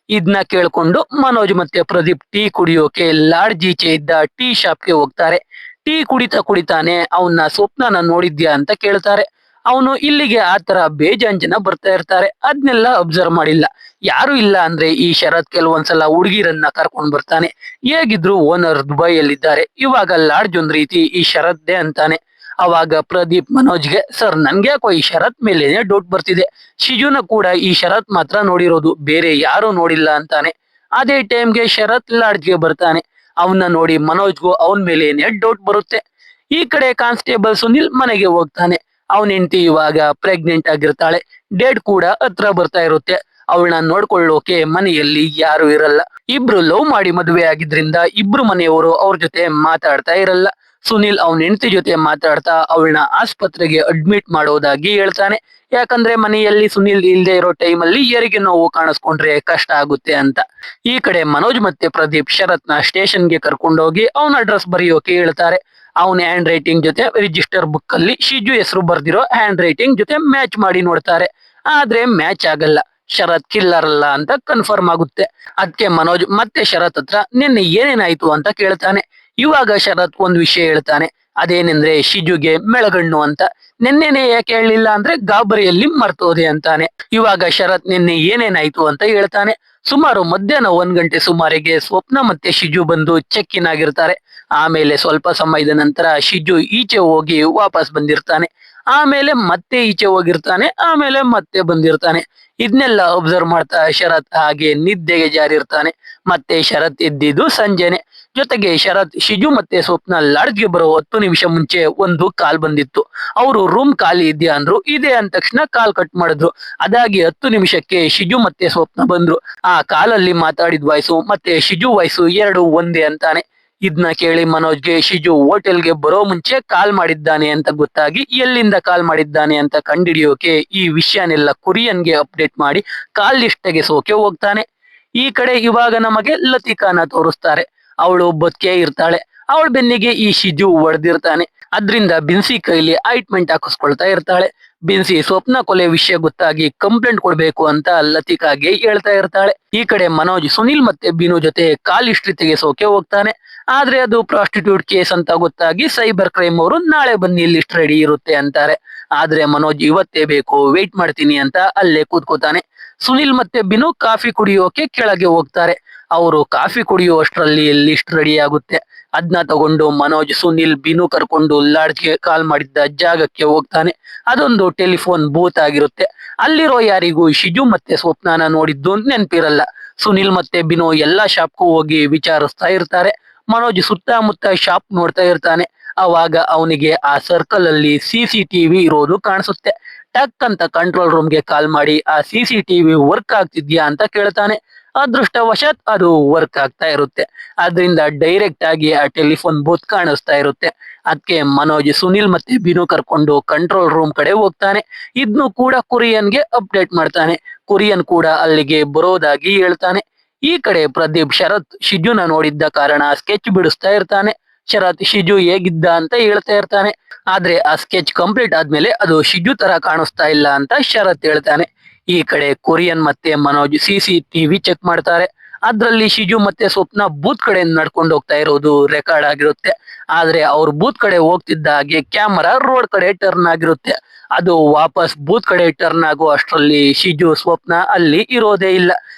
ಇದ್ನ ಕೇಳ್ಕೊಂಡು ಮನೋಜ್ ಮತ್ತೆ ಪ್ರದೀಪ್ ಟೀ ಕುಡಿಯೋಕೆ ಲಾಡ್ಜ್ ಈಚೆ ಇದ್ದ ಟೀ ಶಾಪ್ಗೆ ಹೋಗ್ತಾರೆ. ಟೀ ಕುಡಿತಾ ಕುಡಿತಾನೆ ಅವನ್ನ ಸ್ವಪ್ನನ ನೋಡಿದ್ಯಾ ಅಂತ ಕೇಳ್ತಾರೆ. ಅವನು, ಇಲ್ಲಿಗೆ ಆತರ ಬೇಜಾನ್ ಜನ ಬರ್ತಾ ಇರ್ತಾರೆ, ಅದ್ನೆಲ್ಲ ಅಬ್ಸರ್ವ್ ಮಾಡಿಲ್ಲ, ಯಾರು ಇಲ್ಲ ಅಂದ್ರೆ ಈ ಶರತ್ ಕೆಲವೊಂದ್ಸಲ ಹುಡುಗಿರನ್ನ ಕರ್ಕೊಂಡ್ ಬರ್ತಾನೆ, ಹೇಗಿದ್ರು ಓನರ್ ದುಬೈಯಲ್ಲಿದ್ದಾರೆ, ಇವಾಗ ಲಾಡ್ಜ್ ಒಂದ್ ರೀತಿ ಈ ಶರತ್ದೇ ಅಂತಾನೆ. ಅವಾಗ ಪ್ರದೀಪ್ ಮನೋಜ್ಗೆ, ಸರ್ ನನ್ಗೆ ಯಾಕೋ ಈ ಶರತ್ ಮೇಲೇನೆ ಡೌಟ್ ಬರ್ತಿದೆ, ಶಿಜುನ ಕೂಡ ಈ ಶರತ್ ಮಾತ್ರ ನೋಡಿರೋದು, ಬೇರೆ ಯಾರು ನೋಡಿಲ್ಲ ಅಂತಾನೆ. ಅದೇ ಟೈಮ್ಗೆ ಶರತ್ ಲಾಡ್ಜ್ಗೆ ಬರ್ತಾನೆ. ಅವನ್ನ ನೋಡಿ ಮನೋಜ್ಗೂ ಅವನ್ ಮೇಲೇನೆ ಡೌಟ್ ಬರುತ್ತೆ. ಈ ಕಡೆ ಕಾನ್ಸ್ಟೇಬಲ್ ಸುನಿಲ್ ಮನೆಗೆ ಹೋಗ್ತಾನೆ. ಅವನ ಹೆಂಡತಿ ಇವಾಗ ಪ್ರೆಗ್ನೆಂಟ್ ಆಗಿರ್ತಾಳೆ. ಡೇಟ್ ಕೂಡ ಹತ್ರ ಬರ್ತಾ ಇರುತ್ತೆ. ಅವಳನ್ನ ನೋಡ್ಕೊಳ್ಳೋಕೆ ಮನೆಯಲ್ಲಿ ಯಾರು ಇರಲ್ಲ. ಇಬ್ರು ಲವ್ ಮಾಡಿ ಮದುವೆ ಆಗಿದ್ರಿಂದ ಇಬ್ರು ಮನೆಯವರು ಅವ್ರ ಜೊತೆ ಮಾತಾಡ್ತಾ ಇರಲ್ಲ. ಸುನಿಲ್ ಅವನ ಹೆಂಡತಿ ಜೊತೆ ಮಾತಾಡ್ತಾ ಅವಳನ್ನ ಆಸ್ಪತ್ರೆಗೆ ಅಡ್ಮಿಟ್ ಮಾಡೋದಾಗಿ ಹೇಳ್ತಾನೆ. ಯಾಕಂದ್ರೆ ಮನೆಯಲ್ಲಿ ಸುನಿಲ್ ಇಲ್ದೇ ಇರೋ ಟೈಮಲ್ಲಿ ಹೆರಿಗೆ ನೋವು ಕಾಣಿಸ್ಕೊಂಡ್ರೆ ಕಷ್ಟ ಆಗುತ್ತೆ ಅಂತ. ಈ ಕಡೆ ಮನೋಜ್ ಮತ್ತೆ ಪ್ರದೀಪ್ ಶರತ್ನ ಸ್ಟೇಷನ್ಗೆ ಕರ್ಕೊಂಡೋಗಿ ಅವನ ಅಡ್ರೆಸ್ ಬರೆಯೋಕೆ ಹೇಳ್ತಾರೆ. ಅವನ ಹ್ಯಾಂಡ್ ರೈಟಿಂಗ್ ಜೊತೆ ರಿಜಿಸ್ಟರ್ ಬುಕ್ ಅಲ್ಲಿ ಶಿಜು ಹೆಸರು ಬರ್ದಿರೋ ಹ್ಯಾಂಡ್ ರೈಟಿಂಗ್ ಜೊತೆ ಮ್ಯಾಚ್ ಮಾಡಿ ನೋಡ್ತಾರೆ. ಆದ್ರೆ ಮ್ಯಾಚ್ ಆಗಲ್ಲ. ಶರತ್ ಕಿಲ್ಲರ್ ಅಲ್ಲ ಅಂತ ಕನ್ಫರ್ಮ್ ಆಗುತ್ತೆ. ಅದಕ್ಕೆ ಮನೋಜ್ ಮತ್ತೆ ಶರತ್ ಹತ್ರ ನಿನ್ನೆ ಏನೇನಾಯ್ತು ಅಂತ ಕೇಳ್ತಾನೆ. ಇವಾಗ ಶರತ್ ಒಂದ್ ವಿಷಯ ಹೇಳ್ತಾನೆ. ಅದೇನೆಂದ್ರೆ ಶಿಜುಗೆ ಮೆಳಗಣ್ಣು ಅಂತ. ನಿನ್ನೆನೆ ಯಾಕೆ ಹೇಳಲಿಲ್ಲ ಅಂದ್ರೆ ಗಾಬರಿಯಲ್ಲಿ ಮರ್ತೋದೆ ಅಂತಾನೆ. ಇವಾಗ ಶರತ್ ನಿನ್ನೆ ಏನೇನಾಯ್ತು ಅಂತ ಹೇಳ್ತಾನೆ. ಸುಮಾರು ಮಧ್ಯಾಹ್ನ 1 ಗಂಟೆ ಸುಮಾರಿಗೆ ಸ್ವಪ್ನ ಮತ್ತೆ ಶಿಜು ಬಂದು ಚೆಕ್ ಇನ್ ಆಗಿರ್ತಾರೆ. ಆಮೇಲೆ ಸ್ವಲ್ಪ ಸಮಯದ ನಂತರ ಶಿಜು ಈಚೆ ಹೋಗಿ ವಾಪಸ್ ಬಂದಿರ್ತಾನೆ. ಆಮೇಲೆ ಮತ್ತೆ ಈಚೆ ಹೋಗಿರ್ತಾನೆ. ಆಮೇಲೆ ಮತ್ತೆ ಬಂದಿರ್ತಾನೆ. ಇದನ್ನೆಲ್ಲ ಅಬ್ಸರ್ವ್ ಮಾಡ್ತಾ ಶರತ್ ಹಾಗೆ ನಿದ್ದೆಗೆ ಜಾರಿರ್ತಾನೆ. ಮತ್ತೆ ಶರತ್ ಎದ್ದಿದ್ದು ಸಂಜೆನೆ. ಜೊತೆಗೆ ಶರತ್ ಶಿಜು ಮತ್ತೆ ಸ್ವಪ್ನ ಲಾಡ್ಜ್ಗೆ ಬರೋ 10 ನಿಮಿಷ ಮುಂಚೆ ಒಂದು ಕಾಲ್ ಬಂದಿತ್ತು. ಅವರು ರೂಮ್ ಖಾಲಿ ಇದೆಯಾ ಅಂದ್ರು. ಇದೆ ಅಂದ ತಕ್ಷಣ ಕಾಲ್ ಕಟ್ ಮಾಡಿದ್ರು. ಅದಾಗಿ 10 ನಿಮಿಷಕ್ಕೆ ಶಿಜು ಮತ್ತೆ ಸ್ವಪ್ನ ಬಂದ್ರು. ಆ ಕಾಲಲ್ಲಿ ಮಾತಾಡಿದ ವಾಯ್ಸು ಮತ್ತೆ ಶಿಜು ವಾಯ್ಸು ಎರಡು ಒಂದೇ ಅಂತಾನೆ. ಇದನ್ನ ಕೇಳಿ ಮನೋಜ್ಗೆ ಶಿಜು ಹೋಟೆಲ್ಗೆ ಬರೋ ಮುಂಚೆ ಕಾಲ್ ಮಾಡಿದ್ದಾನೆ ಅಂತ ಗೊತ್ತಾಗಿ ಎಲ್ಲಿಂದ ಕಾಲ್ ಮಾಡಿದ್ದಾನೆ ಅಂತ ಕಂಡಿಡಿಯೋಕೆ ಈ ವಿಷಯನೆಲ್ಲ ಕುರಿಯನ್ಗೆ ಅಪ್ಡೇಟ್ ಮಾಡಿ ಕಾಲ್ ಲಿಸ್ಟ್ ತೆಗೆಸೋಕೆ ಹೋಗ್ತಾನೆ. ಈ ಕಡೆ ಇವಾಗ ನಮಗೆ ಲತಿಕಾನ ತೋರಿಸ್ತಾರೆ. ಅವಳು ಬದುಕೇ ಇರ್ತಾಳೆ. ಅವಳ ಬೆನ್ನಿಗೆ ಈ ಶಿಜು ಹೊಡೆದಿರ್ತಾನೆ. ಅದ್ರಿಂದ ಬಿನ್ಸಿ ಕೈಲಿ ಆಯಿಂಟ್ಮೆಂಟ್ ಹಾಕಿಸ್ಕೊಳ್ತಾ ಇರ್ತಾಳೆ. ಬಿನ್ಸಿ ಸ್ವಪ್ನ ಕೊಲೆ ವಿಷಯ ಗೊತ್ತಾಗಿ ಕಂಪ್ಲೇಂಟ್ ಕೊಡ್ಬೇಕು ಅಂತ ಲತಿಕಾಗೆ ಹೇಳ್ತಾ ಇರ್ತಾಳೆ. ಈ ಕಡೆ ಮನೋಜ್ ಸುನಿಲ್ ಮತ್ತೆ ಬಿನು ಜೊತೆ ಕಾಲ್ ಹಿಸ್ಟ್ರಿ ತೆಗೆಸೋಕೆ ಹೋಗ್ತಾನೆ. ಆದ್ರೆ ಅದು ಪ್ರಾಸ್ಟಿಟ್ಯೂಟ್ ಕೇಸ್ ಅಂತ ಗೊತ್ತಾಗಿ ಸೈಬರ್ ಕ್ರೈಮ್ ಅವರು ನಾಳೆ ಬನ್ನಿ ಲಿಸ್ಟ್ ರೆಡಿ ಇರುತ್ತೆ ಅಂತಾರೆ. ಆದ್ರೆ ಮನೋಜ್ ಇವತ್ತೇ ಬೇಕು, ವೇಟ್ ಮಾಡ್ತೀನಿ ಅಂತ ಅಲ್ಲೇ ಕೂತ್ಕೋತಾನೆ. ಸುನಿಲ್ ಮತ್ತೆ ಬಿನು ಕಾಫಿ ಕುಡಿಯೋಕೆ ಕೆಳಗೆ ಹೋಗ್ತಾರೆ. ಅವರು ಕಾಫಿ ಕುಡಿಯುವಷ್ಟರಲ್ಲಿ ಲಿಸ್ಟ್ ರೆಡಿ ಆಗುತ್ತೆ. ಅದನ್ನ ತಗೊಂಡು ಮನೋಜ್ ಸುನಿಲ್ ಬಿನು ಕರ್ಕೊಂಡು ಲಾಡ್ಜ್ಗೆ ಕಾಲ್ ಮಾಡಿದ್ದ ಜಾಗಕ್ಕೆ ಹೋಗ್ತಾನೆ. ಅದೊಂದು ಟೆಲಿಫೋನ್ ಬೂತ್ ಆಗಿರುತ್ತೆ. ಅಲ್ಲಿರೋ ಯಾರಿಗೂ ಶಿಜು ಮತ್ತೆ ಸ್ವಪ್ನಾನ ನೋಡಿದ್ದು ನೆನ್ಪಿರಲ್ಲ. ಸುನಿಲ್ ಮತ್ತೆ ಬಿನು ಎಲ್ಲಾ ಶಾಪ್ಗೂ ಹೋಗಿ ವಿಚಾರಿಸ್ತಾ ಇರ್ತಾರೆ. ಮನೋಜ್ ಸುತ್ತಮುತ್ತ ಶಾಪ್ ನೋಡ್ತಾ ಇರ್ತಾನೆ. ಅವಾಗ ಅವನಿಗೆ ಆ ಸರ್ಕಲ್ ಅಲ್ಲಿ CCTV ಇರೋದು ಕಾಣಿಸುತ್ತೆ. ಟಕ್ ಅಂತ ಕಂಟ್ರೋಲ್ ರೂಮ್ಗೆ ಕಾಲ್ ಮಾಡಿ ಆ CCTV ವರ್ಕ್ ಆಗ್ತಿದ್ಯಾ ಅಂತ ಕೇಳ್ತಾನೆ. ಅದೃಷ್ಟವಶಾತ್ ಅದು ವರ್ಕ್ ಆಗ್ತಾ ಇರುತ್ತೆ. ಅದರಿಂದ ಡೈರೆಕ್ಟ್ ಆಗಿ ಆ ಟೆಲಿಫೋನ್ ಬೂತ್ ಕಾಣಿಸ್ತಾ ಇರುತ್ತೆ. ಅದಕ್ಕೆ ಮನೋಜ್ ಸುನಿಲ್ ಮತ್ತೆ ಬಿನು ಕರ್ಕೊಂಡು ಕಂಟ್ರೋಲ್ ರೂಮ್ ಕಡೆ ಹೋಗ್ತಾನೆ. ಇದ್ನು ಕೂಡ ಕುರಿಯನ್ಗೆ ಅಪ್ಡೇಟ್ ಮಾಡ್ತಾನೆ. ಕುರಿಯನ್ ಕೂಡ ಅಲ್ಲಿಗೆ ಬರೋದಾಗಿ ಹೇಳ್ತಾನೆ. ಈ ಕಡೆ ಪ್ರದೀಪ್ ಶರತ್ ಶಿಜುನ ನೋಡಿದ್ದ ಕಾರಣ ಸ್ಕೆಚ್ ಬಿಡಿಸ್ತಾ ಇರ್ತಾನೆ. ಶರತ್ ಶಿಜು ಹೇಗಿದ್ದ ಅಂತ ಹೇಳ್ತಾ ಇರ್ತಾನೆ. ಆದ್ರೆ ಆ ಸ್ಕೆಚ್ ಕಂಪ್ಲೀಟ್ ಆದ್ಮೇಲೆ ಅದು ಶಿಜು ತರ ಕಾಣಿಸ್ತಾ ಇಲ್ಲ ಅಂತ ಶರತ್ ಹೇಳ್ತಾನೆ. ಈ ಕಡೆ ಕೊರಿಯನ್ ಮತ್ತೆ ಮನೋಜ್ CCTV ಚೆಕ್ ಮಾಡ್ತಾರೆ. ಅದ್ರಲ್ಲಿ ಶಿಜು ಮತ್ತೆ ಸ್ವಪ್ನ ಬೂತ್ ಕಡೆ ನಡ್ಕೊಂಡು ಹೋಗ್ತಾ ಇರೋದು ರೆಕಾರ್ಡ್ ಆಗಿರುತ್ತೆ. ಆದ್ರೆ ಅವ್ರ ಬೂತ್ ಕಡೆ ಹೋಗ್ತಿದ್ದ ಹಾಗೆ ಕ್ಯಾಮರಾ ರೋಡ್ ಕಡೆ ಟರ್ನ್ ಆಗಿರುತ್ತೆ. ಅದು ವಾಪಸ್ ಬೂತ್ ಕಡೆ ಟರ್ನ್ ಆಗೋ ಅಷ್ಟರಲ್ಲಿ ಶಿಜು ಸ್ವಪ್ನ ಅಲ್ಲಿ ಇರೋದೇ ಇಲ್ಲ.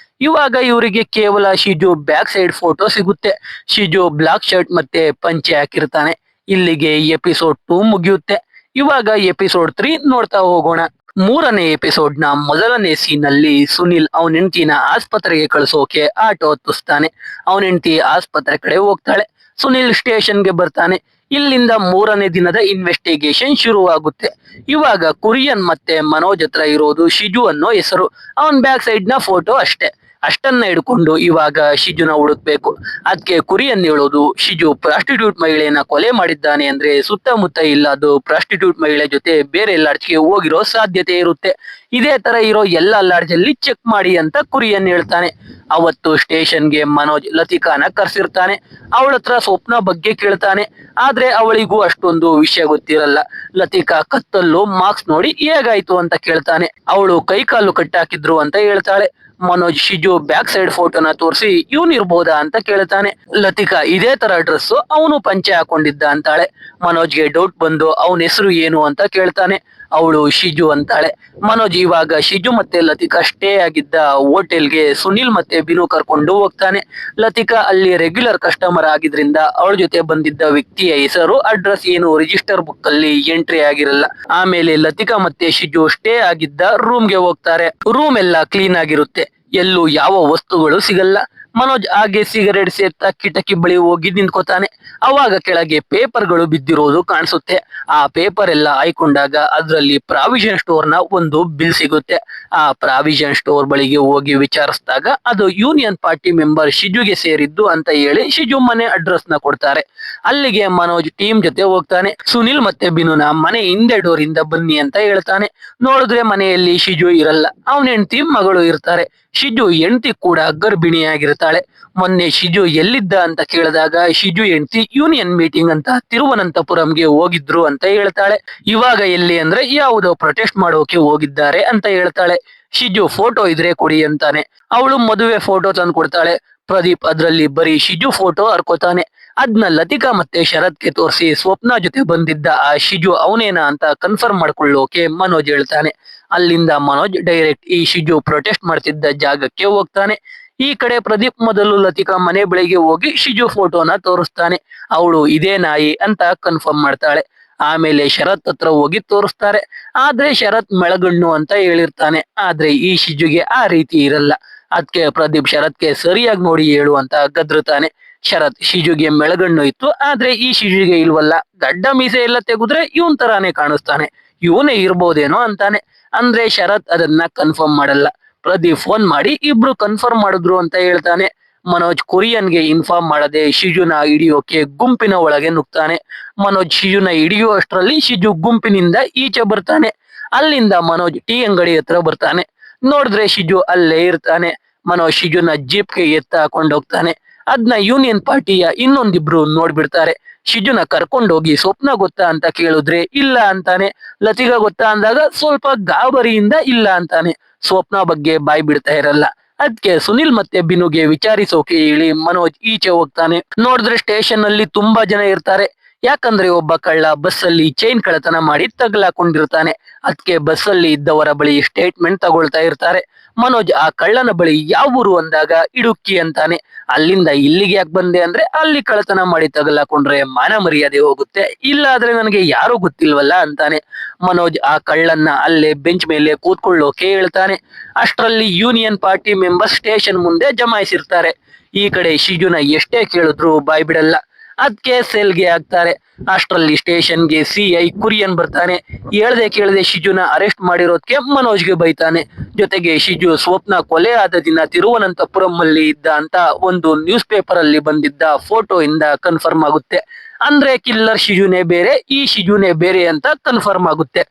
ಇವಾಗ ಇವರಿಗೆ ಕೇವಲ ಶಿಜು ಬ್ಯಾಕ್ ಸೈಡ್ ಫೋಟೋ ಸಿಗುತ್ತೆ. ಶಿಜು ಬ್ಲಾಕ್ ಶರ್ಟ್ ಮತ್ತೆ ಪಂಚೆ ಹಾಕಿರ್ತಾನೆ. ಇಲ್ಲಿಗೆ ಎಪಿಸೋಡ್ 2 ಮುಗಿಯುತ್ತೆ. ಇವಾಗ ಎಪಿಸೋಡ್ 3 ನೋಡ್ತಾ ಹೋಗೋಣ. 3ನೇ ಎಪಿಸೋಡ್ ನ ಮೊದಲನೇ ಸೀನ್ ಅಲ್ಲಿ ಸುನಿಲ್ ಅವನ ಹೆಂಡತಿನ ಆಸ್ಪತ್ರೆಗೆ ಕಳಿಸೋಕೆ ಆಟೋ ಹತ್ತಿಸ್ತಾನೆ. ಅವನ ಹೆಂಡತಿ ಆಸ್ಪತ್ರೆ ಕಡೆ ಹೋಗ್ತಾಳೆ. ಸುನಿಲ್ ಸ್ಟೇಷನ್ಗೆ ಬರ್ತಾನೆ. ಇಲ್ಲಿಂದ 3ನೇ ದಿನದ ಇನ್ವೆಸ್ಟಿಗೇಷನ್ ಶುರುವಾಗುತ್ತೆ. ಇವಾಗ ಕುರಿಯನ್ ಮತ್ತೆ ಮನೋಜ್ ಹತ್ರ ಇರೋದು ಶಿಜು ಅನ್ನೋ ಹೆಸರು. ಅವನ್ ಬ್ಯಾಕ್ ಸೈಡ್ ನ ಫೋಟೋ ಅಷ್ಟೇ. ಅಷ್ಟನ್ನ ಹಿಡ್ಕೊಂಡು ಇವಾಗ ಶಿಜುನ ಹುಡುಕ್ಬೇಕು. ಅದಕ್ಕೆ ಕುರಿಯನ್ ಹೇಳೋದು, ಶಿಜು ಪ್ರಾಸ್ಟಿಟ್ಯೂಟ್ ಮಹಿಳೆಯನ್ನ ಕೊಲೆ ಮಾಡಿದ್ದಾನೆ ಅಂದ್ರೆ ಸುತ್ತಮುತ್ತ ಇಲ್ಲ, ಅದು ಪ್ರಾಸ್ಟಿಟ್ಯೂಟ್ ಮಹಿಳೆ ಜೊತೆ ಬೇರೆ ಲಾಡ್ಜ್ಗೆ ಹೋಗಿರೋ ಸಾಧ್ಯತೆ ಇರುತ್ತೆ. ಇದೇ ತರ ಇರೋ ಎಲ್ಲಾ ಲಾಡ್ಜ್ ಅಲ್ಲಿ ಚೆಕ್ ಮಾಡಿ ಅಂತ ಕುರಿಯನ್ ಹೇಳ್ತಾನೆ. ಅವತ್ತು ಸ್ಟೇಷನ್ಗೆ ಮನೋಜ್ ಲತಿಕಾನ ಕರ್ಸಿರ್ತಾನೆ. ಅವಳ ಹತ್ರ ಸ್ವಪ್ನ ಬಗ್ಗೆ ಕೇಳ್ತಾನೆ. ಆದ್ರೆ ಅವಳಿಗೂ ಅಷ್ಟೊಂದು ವಿಷಯ ಗೊತ್ತಿರಲ್ಲ. ಲತಿಕಾ ಕತ್ತಲ್ಲೂ ಮಾರ್ಕ್ಸ್ ನೋಡಿ ಹೇಗಾಯ್ತು ಅಂತ ಕೇಳ್ತಾನೆ. ಅವಳು ಕೈಕಾಲು ಕಟ್ಟಾಕಿದ್ರು ಅಂತ ಹೇಳ್ತಾಳೆ. ಮನೋಜ್ ಶಿಜು ಬ್ಯಾಕ್ ಸೈಡ್ ಫೋಟೋನ ತೋರಿಸಿ ಇವನ್ ಇರ್ಬೋದಾ ಅಂತ ಕೇಳ್ತಾನೆ. ಲತಿಕಾ ಇದೇ ತರ ಡ್ರೆಸ್ ಅವನು ಪಂಚೆ ಹಾಕೊಂಡಿದ್ದ ಅಂತಾಳೆ. ಮನೋಜ್ಗೆ ಡೌಟ್ ಬಂದು ಅವನ ಹೆಸರು ಏನು ಅಂತ ಕೇಳ್ತಾನೆ. ಅವಳು ಶಿಜು ಅಂತಾಳೆ. ಮನೋಜ್ ಇವಾಗ ಶಿಜು ಮತ್ತೆ ಲತಿಕಾ ಸ್ಟೇ ಆಗಿದ್ದ ಹೋಟೆಲ್ಗೆ ಸುನಿಲ್ ಮತ್ತೆ ಬಿನು ಕರ್ಕೊಂಡು ಹೋಗ್ತಾನೆ. ಲತಿಕಾ ಅಲ್ಲಿ ರೆಗ್ಯುಲರ್ ಕಸ್ಟಮರ್ ಆಗಿದ್ರಿಂದ ಅವಳ ಜೊತೆ ಬಂದಿದ್ದ ವ್ಯಕ್ತಿಯ ಹೆಸರು ಅಡ್ರೆಸ್ ಏನು ರಿಜಿಸ್ಟರ್ ಬುಕ್ ಅಲ್ಲಿ ಎಂಟ್ರಿ ಆಗಿರಲ್ಲ. ಆಮೇಲೆ ಲತಿಕಾ ಮತ್ತೆ ಶಿಜು ಸ್ಟೇ ಆಗಿದ್ದ ರೂಮ್ಗೆ ಹೋಗ್ತಾರೆ. ರೂಮ್ ಎಲ್ಲ ಕ್ಲೀನ್ ಆಗಿರುತ್ತೆ. ಎಲ್ಲೂ ಯಾವ ವಸ್ತುಗಳು ಸಿಗಲ್ಲ. ಮನೋಜ್ ಹಾಗೆ ಸಿಗರೇಟ್ ಸೇರ್ತಾ ಕಿಟಕಿ ಬಳಿ ಹೋಗಿ ನಿಂತ್ಕೋತಾನೆ. ಅವಾಗ ಕೆಳಗೆ ಪೇಪರ್ಗಳು ಬಿದ್ದಿರೋದು ಕಾಣಿಸುತ್ತೆ. ಆ ಪೇಪರ್ ಎಲ್ಲ ಆಯ್ಕೊಂಡಾಗ ಅದರಲ್ಲಿ ಪ್ರಾವಿಷನ್ ಸ್ಟೋರ್ ನ ಒಂದು ಬಿಲ್ ಸಿಗುತ್ತೆ. ಆ ಪ್ರಾವಿಷನ್ ಸ್ಟೋರ್ ಬಳಿಗೆ ಹೋಗಿ ವಿಚಾರಿಸಿದಾಗ ಅದು ಯೂನಿಯನ್ ಪಾರ್ಟಿ ಮೆಂಬರ್ ಶಿಜುಗೆ ಸೇರಿದ್ದು ಅಂತ ಹೇಳಿ ಶಿಜು ಮನೆ ಅಡ್ರೆಸ್ ನ ಕೊಡ್ತಾರೆ. ಅಲ್ಲಿಗೆ ಮನೋಜ್ ಟೀಮ್ ಜೊತೆ ಹೋಗ್ತಾನೆ. ಸುನಿಲ್ ಮತ್ತೆ ಬಿನುನ ಮನೆ ಹಿಂದೆ ಡೋರ್ ಇಂದ ಬನ್ನಿ ಅಂತ ಹೇಳ್ತಾನೆ. ನೋಡಿದ್ರೆ ಮನೆಯಲ್ಲಿ ಶಿಜು ಇರಲ್ಲ. ಅವನ ಹೆಂಡತಿ ಮಗಳು ಇರ್ತಾರೆ. ಶಿಜು ಹೆಂಡತಿ ಕೂಡ ಗರ್ಭಿಣಿಯಾಗಿರ್ತಾಳೆ. ಮೊನ್ನೆ ಶಿಜು ಎಲ್ಲಿದ್ದ ಅಂತ ಕೇಳಿದಾಗ ಶಿಜು ಹೆಂಡತಿ ಯೂನಿಯನ್ ಮೀಟಿಂಗ್ ಅಂತ ತಿರುವನಂತಪುರಂಗೆ ಹೋಗಿದ್ರು ಅಂತ ಹೇಳ್ತಾಳೆ. ಇವಾಗ ಎಲ್ಲಿ ಅಂದ್ರೆ ಯಾವುದೋ ಪ್ರೊಟೆಸ್ಟ್ ಮಾಡೋಕೆ ಹೋಗಿದ್ದಾರೆ ಅಂತ ಹೇಳ್ತಾಳೆ. ಶಿಜು ಫೋಟೋ ಇದ್ರೆ ಕೊಡಿ ಅಂತಾನೆ. ಅವಳು ಮದುವೆ ಫೋಟೋ ತಂದು ಕೊಡ್ತಾಳೆ. ಪ್ರದೀಪ್ ಅದ್ರಲ್ಲಿ ಬರೀ ಶಿಜು ಫೋಟೋ ಹರ್ಕೋತಾನೆ. ಅದ್ನ ಲತಿಕಾ ಮತ್ತೆ ಶರತ್ಗೆ ತೋರಿಸಿ ಸ್ವಪ್ನ ಜೊತೆ ಬಂದಿದ್ದ ಆ ಶಿಜು ಅವನೇನಾ ಅಂತ ಕನ್ಫರ್ಮ್ ಮಾಡ್ಕೊಳ್ಳೋಕೆ ಮನೋಜ್ ಹೇಳ್ತಾನೆ. ಅಲ್ಲಿಂದ ಮನೋಜ್ ಡೈರೆಕ್ಟ್ ಈ ಶಿಜು ಪ್ರೊಟೆಸ್ಟ್ ಮಾಡ್ತಿದ್ದ ಜಾಗಕ್ಕೆ ಹೋಗ್ತಾನೆ. ಈ ಕಡೆ ಪ್ರದೀಪ್ ಮೊದಲು ಲತಿಕಾ ಮನೆ ಬಳಿಗೆ ಹೋಗಿ ಶಿಜು ಫೋಟೋನ ತೋರಿಸ್ತಾನೆ. ಅವಳು ಇದೇ ನಾಯಿ ಅಂತ ಕನ್ಫರ್ಮ್ ಮಾಡ್ತಾಳೆ. ಆಮೇಲೆ ಶರತ್ ಹತ್ರ ಹೋಗಿ ತೋರಿಸ್ತಾರೆ. ಆದ್ರೆ ಶರತ್ ಮೆಳಗಣ್ಣು ಅಂತ ಹೇಳಿರ್ತಾನೆ. ಆದ್ರೆ ಈ ಶಿಜುಗೆ ಆ ರೀತಿ ಇರಲ್ಲ. ಅದಕ್ಕೆ ಪ್ರದೀಪ್ ಶರತ್ಗೆ ಸರಿಯಾಗಿ ನೋಡಿ ಹೇಳು ಅಂತ ಗದ್ರುತ್ತಾನೆ. ಶರತ್ ಶಿಜುಗೆ ಮೆಳಗಣ್ಣು ಇತ್ತು, ಆದ್ರೆ ಈ ಶಿಜುಗೆ ಇಲ್ವಲ್ಲ, ಗಡ್ಡ ಮೀಸೆ ಎಲ್ಲ ತೆಗೆದ್ರೆ ಇವನ್ ತರಾನೇ ಕಾಣಿಸ್ತಾನೆ, ಇವನೇ ಇರ್ಬೋದೇನೋ ಅಂತಾನೆ. ಅಂದ್ರೆ ಶರತ್ ಅದನ್ನ ಕನ್ಫರ್ಮ್ ಮಾಡಲ್ಲ. ಪ್ರದೀಪ್ ಫೋನ್ ಮಾಡಿ ಇಬ್ರು ಕನ್ಫರ್ಮ್ ಮಾಡಿದ್ರು ಅಂತ ಹೇಳ್ತಾನೆ. ಮನೋಜ್ ಕೊರಿಯನ್ಗೆ ಇನ್ಫಾರ್ಮ್ ಮಾಡದೆ ಶಿಜುನ ಹಿಡಿಯೋಕೆ ಗುಂಪಿನ ಒಳಗೆ ನುಗ್ತಾನೆ. ಮನೋಜ್ ಶಿಜುನ ಹಿಡಿಯೋ ಅಷ್ಟರಲ್ಲಿ ಶಿಜು ಗುಂಪಿನಿಂದ ಈಚೆ ಬರ್ತಾನೆ. ಅಲ್ಲಿಂದ ಮನೋಜ್ ಟೀ ಅಂಗಡಿ ಹತ್ರ ಬರ್ತಾನೆ. ನೋಡಿದ್ರೆ ಶಿಜು ಅಲ್ಲೇ ಇರ್ತಾನೆ. ಮನೋಜ್ ಶಿಜುನ ಜೀಪ್ಗೆ ಎತ್ತ ಹಾಕೊಂಡೋಗ್ತಾನೆ. ಅದ್ನ ಯೂನಿಯನ್ ಪಾರ್ಟಿಯ ಇನ್ನೊಂದಿಬ್ರು ನೋಡ್ಬಿಡ್ತಾರೆ. ಶಿಜುನ ಕರ್ಕೊಂಡೋಗಿ ಸ್ವಪ್ನ ಗೊತ್ತಾ ಅಂತ ಕೇಳಿದ್ರೆ ಇಲ್ಲ ಅಂತಾನೆ. ಲತಿಕಾ ಗೊತ್ತಾ ಅಂದಾಗ ಸ್ವಲ್ಪ ಗಾಬರಿಯಿಂದ ಇಲ್ಲ ಅಂತಾನೆ. ಸ್ವಪ್ನ ಬಗ್ಗೆ ಬಾಯ್ ಬಿಡ್ತಾ ಇರಲ್ಲ. ಅದಕ್ಕೆ ಸುನಿಲ್ ಮತ್ತೆ ಬಿನುಗೆ ವಿಚಾರಿಸೋಕೆ ಹೇಳಿ ಮನೋಜ್ ಈಚೆ ಹೋಗ್ತಾನೆ. ನೋಡಿದ್ರೆ ಸ್ಟೇಷನ್ ಅಲ್ಲಿ ತುಂಬಾ ಜನ ಇರ್ತಾರೆ. ಯಾಕಂದ್ರೆ ಒಬ್ಬ ಕಳ್ಳ ಬಸ್ ಅಲ್ಲಿ ಚೈನ್ ಕಳ್ಳತನ ಮಾಡಿ ತಗಲಾಕೊಂಡಿರ್ತಾನೆ. ಅದಕ್ಕೆ ಬಸ್ ಅಲ್ಲಿ ಇದ್ದವರ ಬಳಿ ಸ್ಟೇಟ್ಮೆಂಟ್ ತಗೊಳ್ತಾ ಇರ್ತಾರೆ. ಮನೋಜ್ ಆ ಕಳ್ಳನ ಬಳಿ ಯಾವ ಊರು ಅಂದಾಗ ಇಡುಕ್ಕಿ ಅಂತಾನೆ. ಅಲ್ಲಿಂದ ಇಲ್ಲಿಗೆ ಯಾಕೆ ಬಂದೆ ಅಂದ್ರೆ ಅಲ್ಲಿ ಕಳ್ಳತನ ಮಾಡಿ ತಗಲಾಕೊಂಡ್ರೆ ಮಾನ ಮರ್ಯಾದೆ ಹೋಗುತ್ತೆ, ಇಲ್ಲ ಆದ್ರೆ ನನಗೆ ಯಾರು ಗೊತ್ತಿಲ್ವಲ್ಲ ಅಂತಾನೆ. ಮನೋಜ್ ಆ ಕಳ್ಳನ್ನ ಅಲ್ಲೇ ಬೆಂಚ್ ಮೇಲೆ ಕೂತ್ಕೊಳ್ಳೋಕೆ ಹೇಳ್ತಾನೆ. ಅಷ್ಟರಲ್ಲಿ ಯೂನಿಯನ್ ಪಾರ್ಟಿ ಮೆಂಬರ್ಸ್ ಸ್ಟೇಷನ್ ಮುಂದೆ ಜಮಾಯಿಸಿರ್ತಾರೆ. ಈ ಕಡೆ ಶಿಜುನ ಎಷ್ಟೇ ಕೇಳಿದ್ರು ಬಾಯ್ ಬಿಡಲ್ಲ. ಅದಕ್ಕೆ ಸೆಲ್ಗೆ ಹಾಕ್ತಾರೆ. ಅಷ್ಟರಲ್ಲಿ ಸ್ಟೇಷನ್ಗೆ ಸಿಐ ಕುರಿಯನ್ ಬರ್ತಾನೆ. ಹೇಳ್ದೆ ಕೇಳದೆ ಶಿಜುನ ಅರೆಸ್ಟ್ ಮಾಡಿರೋದಕ್ಕೆ ಮನೋಜ್ಗೆ ಬೈತಾನೆ. ಜೊತೆಗೆ ಶಿಜು ಸ್ವಪ್ನ ಕೊಲೆ ಆದ ದಿನ ತಿರುವನಂತಪುರಂ ಅಲ್ಲಿ ಇದ್ದ ಅಂತ ಒಂದು ನ್ಯೂಸ್ ಪೇಪರ್ ಅಲ್ಲಿ ಬಂದಿದ್ದ ಫೋಟೋ ಇಂದ ಕನ್ಫರ್ಮ್ ಆಗುತ್ತೆ. ಅಂದ್ರೆ ಕಿಲ್ಲರ್ ಶಿಜುನೇ ಬೇರೆ, ಈ ಶಿಜುನೇ ಬೇರೆ ಅಂತ ಕನ್ಫರ್ಮ್ ಆಗುತ್ತೆ.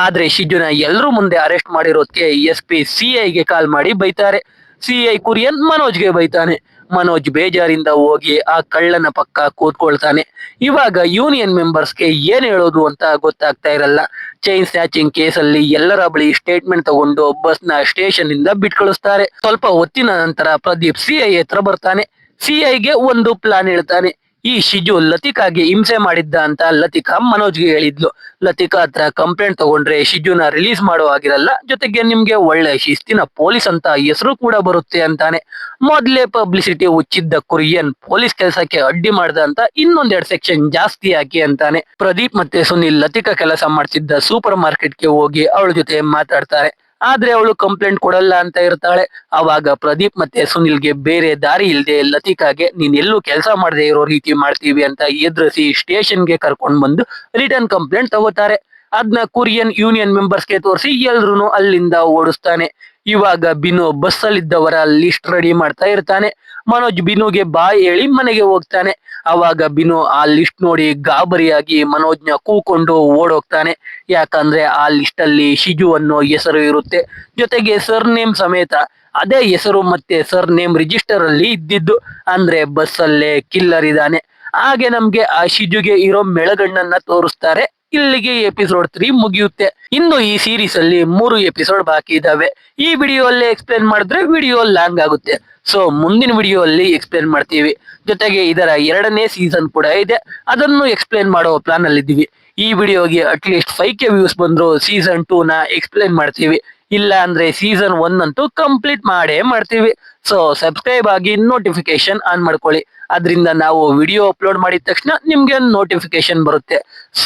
ಆದ್ರೆ ಶಿಜುನ ಎಲ್ರೂ ಮುಂದೆ ಅರೆಸ್ಟ್ ಮಾಡಿರೋದಕ್ಕೆ SP ಸಿಐಗೆ ಕಾಲ್ ಮಾಡಿ ಬೈತಾರೆ. ಸಿಐ ಕುರಿಯನ್ ಮನೋಜ್ಗೆ ಬೈತಾನೆ. ಮನೋಜ್ ಬೇಜಾರಿಂದ ಹೋಗಿ ಆ ಕಳ್ಳನ ಪಕ್ಕ ಕೂತ್ಕೊಳ್ತಾನೆ. ಇವಾಗ ಯೂನಿಯನ್ ಮೆಂಬರ್ಸ್ಗೆ ಏನ್ ಹೇಳೋದು ಅಂತ ಗೊತ್ತಾಗ್ತಾ ಇರಲ್ಲ. ಚೈನ್ ಸ್ನ್ಯಾಚಿಂಗ್ ಕೇಸಲ್ಲಿ ಎಲ್ಲರ ಬಳಿ ಸ್ಟೇಟ್ಮೆಂಟ್ ತಗೊಂಡು ಬಸ್ನ ಸ್ಟೇಷನ್ ಇಂದ ಬಿಟ್ಕಳಿಸ್ತಾರೆ. ಸ್ವಲ್ಪ ಹೊತ್ತಿನ ನಂತರ ಪ್ರದೀಪ್ ಸಿಐ ಹತ್ರ ಬರ್ತಾನೆ. ಸಿಐಗೆ ಒಂದು ಪ್ಲಾನ್ ಹೇಳ್ತಾನೆ. ಈ ಶಿಜು ಲತಿಕಾಗೆ ಹಿಂಸೆ ಮಾಡಿದ್ದ ಅಂತ ಲತಿಕಾ ಮನೋಜ್ಗೆ ಹೇಳಿದ್ಲು. ಲತಿಕಾ ಹತ್ರ ಕಂಪ್ಲೇಂಟ್ ತಗೊಂಡ್ರೆ ಶಿಜುನ ರಿಲೀಸ್ ಮಾಡೋ ಆಗಿರಲ್ಲ, ಜೊತೆಗೆ ನಿಮ್ಗೆ ಒಳ್ಳೆ ಶಿಸ್ತಿನ ಪೊಲೀಸ್ ಅಂತ ಹೆಸರು ಕೂಡ ಬರುತ್ತೆ ಅಂತಾನೆ. ಮೊದ್ಲೇ ಪಬ್ಲಿಸಿಟಿ ಹುಚ್ಚಿದ್ದ ಕುರಿಯನ್ ಪೊಲೀಸ್ ಕೆಲಸಕ್ಕೆ ಅಡ್ಡಿ ಮಾಡ್ದ ಅಂತ ಇನ್ನೊಂದೆರಡು ಸೆಕ್ಷನ್ ಜಾಸ್ತಿ ಹಾಕಿ ಅಂತಾನೆ. ಪ್ರದೀಪ್ ಮತ್ತೆ ಸುನಿಲ್ ಲತಿಕಾ ಕೆಲಸ ಮಾಡ್ತಿದ್ದ ಸೂಪರ್ ಮಾರ್ಕೆಟ್ಗೆ ಹೋಗಿ ಅವಳ ಜೊತೆ ಮಾತಾಡ್ತಾರೆ. ಆದ್ರೆ ಅವಳು ಕಂಪ್ಲೇಂಟ್ ಕೊಡಲ್ಲ ಅಂತ ಇರ್ತಾಳೆ. ಅವಾಗ ಪ್ರದೀಪ್ ಮತ್ತೆ ಸುನಿಲ್ಗೆ ಬೇರೆ ದಾರಿ ಇಲ್ದೆ ಲತಿಕಾಗೆ ನೀನ್ ಎಲ್ಲೂ ಕೆಲಸ ಮಾಡದೆ ಇರೋ ರೀತಿ ಮಾಡ್ತೀವಿ ಅಂತ ಎದುರಿಸಿ ಸ್ಟೇಷನ್ಗೆ ಕರ್ಕೊಂಡ್ ಬಂದು ರಿಟರ್ನ್ ಕಂಪ್ಲೇಂಟ್ ತಗೋತಾರೆ. ಅದನ್ನ ಕುರಿಯನ್ ಯೂನಿಯನ್ ಮೆಂಬರ್ಸ್ಗೆ ತೋರಿಸಿ ಎಲ್ರು ಅಲ್ಲಿಂದ ಓಡಿಸ್ತಾನೆ. ಇವಾಗ ಬಿನು ಬಸ್ ಅಲ್ಲಿದ್ದವರ ಲಿಸ್ಟ್ ರೆಡಿ ಮಾಡ್ತಾ ಇರ್ತಾನೆ. ಮನೋಜ್ ಬಿನುಗೆ ಬಾಯ್ ಹೇಳಿ ಮನೆಗೆ ಹೋಗ್ತಾನೆ. ಅವಾಗ ಬಿನು ಆ ಲಿಸ್ಟ್ ನೋಡಿ ಗಾಬರಿಯಾಗಿ ಮನೋಜ್ನ ಕೂಕೊಂಡು ಓಡೋಗ್ತಾನೆ. ಯಾಕಂದ್ರೆ ಆ ಲಿಸ್ಟ್ ಅಲ್ಲಿ ಶಿಜು ಅನ್ನೋ ಹೆಸರು ಇರುತ್ತೆ, ಜೊತೆಗೆ ಸರ್ ನೇಮ್ ಸಮೇತ. ಅದೇ ಹೆಸರು ಮತ್ತೆ ಸರ್ ನೇಮ್ ರಿಜಿಸ್ಟರ್ ಅಲ್ಲಿ ಇದ್ದಿದ್ದು. ಅಂದ್ರೆ ಬಸ್ ಅಲ್ಲೇ ಕಿಲ್ಲರ್ ಇದ್ದಾನೆ. ಹಾಗೆ ನಮ್ಗೆ ಆ ಶಿಜುಗೆ ಇರೋ ಮೆಳಗಣ್ಣನ್ನ ತೋರಿಸ್ತಾರೆ. ಇಲ್ಲಿಗೆ ಎಪಿಸೋಡ್ 3 ಮುಗಿಯುತ್ತೆ. ಇನ್ನು ಈ ಸೀರೀಸ್ ಅಲ್ಲಿ 3 ಎಪಿಸೋಡ್ ಬಾಕಿ ಇದಾವೆ. ಈ ವಿಡಿಯೋ ಅಲ್ಲಿ ಎಕ್ಸ್ಪ್ಲೇನ್ ಮಾಡಿದ್ರೆ ವಿಡಿಯೋ ಲಾಂಗ್ ಆಗುತ್ತೆ. ಸೊ ಮುಂದಿನ ವಿಡಿಯೋ ಅಲ್ಲಿ ಎಕ್ಸ್ಪ್ಲೇನ್ ಮಾಡ್ತೀವಿ. ಜೊತೆಗೆ ಇದರ 2ನೇ ಸೀಸನ್ ಕೂಡ ಇದೆ, ಅದನ್ನು ಎಕ್ಸ್ಪ್ಲೇನ್ ಮಾಡೋ ಪ್ಲಾನ್ ಅಲ್ಲಿ ಇದ್ದೀವಿ. ಈ ವಿಡಿಯೋಗೆ ಅಟ್ಲೀಸ್ಟ್ 5K ವ್ಯೂಸ್ ಬಂದ್ರು ಸೀಸನ್ 2 ನ ಎಕ್ಸ್ಪ್ಲೇನ್ ಮಾಡ್ತೀವಿ. ಇಲ್ಲ ಅಂದ್ರೆ ಸೀಸನ್ 1 ಅಂತೂ ಕಂಪ್ಲೀಟ್ ಮಾಡೇ ಮಾಡ್ತೀವಿ. ಸೊ ಸಬ್ಸ್ಕ್ರೈಬ್ ಆಗಿ ನೋಟಿಫಿಕೇಶನ್ ಆನ್ ಮಾಡ್ಕೊಳ್ಳಿ. ಅದರಿಂದ ನಾವು ವಿಡಿಯೋ ಅಪ್ಲೋಡ್ ಮಾಡಿದ ತಕ್ಷಣ ನಿಮ್ಗೆ ನೋಟಿಫಿಕೇಶನ್ ಬರುತ್ತೆ.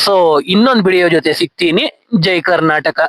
ಸೊ ಇನ್ನೊಂದು ವಿಡಿಯೋ ಜೊತೆ ಸಿಗ್ತೀನಿ. ಜೈ ಕರ್ನಾಟಕ.